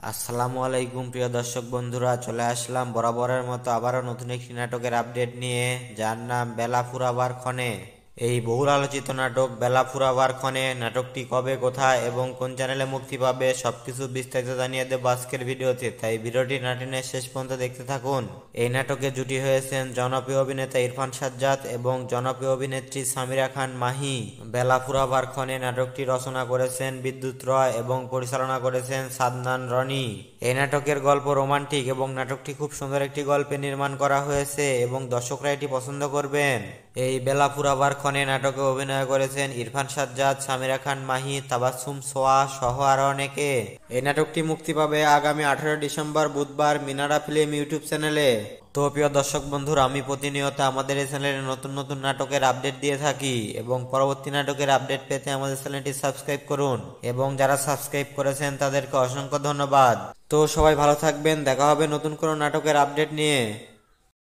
আসসালামু আলাইকুম প্রিয় দর্শক বন্ধুরা, চলে আসলাম বরাবরের মতো আবারও নতুন একটি নাটকের আপডেট নিয়ে, যার নাম বেলা ফুরাবার ক্ষণে। এই বহুল আলোচিত নাটক বেলা ফুরাবার ক্ষণে নাটকটি কবে, কোথায় এবং কোন চ্যানেলে মুক্তি পাবে সবকিছু বিস্তারিত জানিয়ে দেব আজকের ভিডিওতে, তাই ভিডিওটি না টেনে শেষ পর্যন্ত দেখতে থাকুন। এই নাটকে জুটি হয়েছেন জনপ্রিয় অভিনেতা ইরফান সাজ্জাদ এবং জনপ্রিয় অভিনেত্রী সামিরা খান মাহি। বেলা ফুরাবার ক্ষণে নাটকটি রচনা করেছেন বিদ্যুৎ রয় এবং পরিচালনা করেছেন সাদনান রনি। এই নাটকের গল্প রোমান্টিক এবং নাটকটি খুব সুন্দর একটি গল্পে নির্মাণ করা হয়েছে এবং দর্শকরা এটি পছন্দ করবেন। এই বেলা ফুরাবার ক্ষণে নাটকে অভিনয় করেছেন ইরফান সাজ্জাদ, সামিরা খান মাহি, তাবাসসুম সোয়া সহ আরো অনেকে। এই নাটকটি মুক্তি পাবে আগামী 18 ডিসেম্বর বুধবার মিনারা ফিল্ম ইউটিউব চ্যানেলে। তো প্রিয় দর্শক বন্ধুরা, আমি প্রতিনিয়ত আমাদের এই চ্যানেলে নতুন নতুন নাটকের আপডেট দিয়ে থাকি এবং পরবর্তী নাটকের আপডেট পেতে আমাদের চ্যানেলটি সাবস্ক্রাইব করুন এবং যারা সাবস্ক্রাইব করেছেন তাদেরকে অসংখ্য ধন্যবাদ। তো সবাই ভালো থাকবেন, দেখা হবে নতুন কোনো নাটকের আপডেট নিয়ে।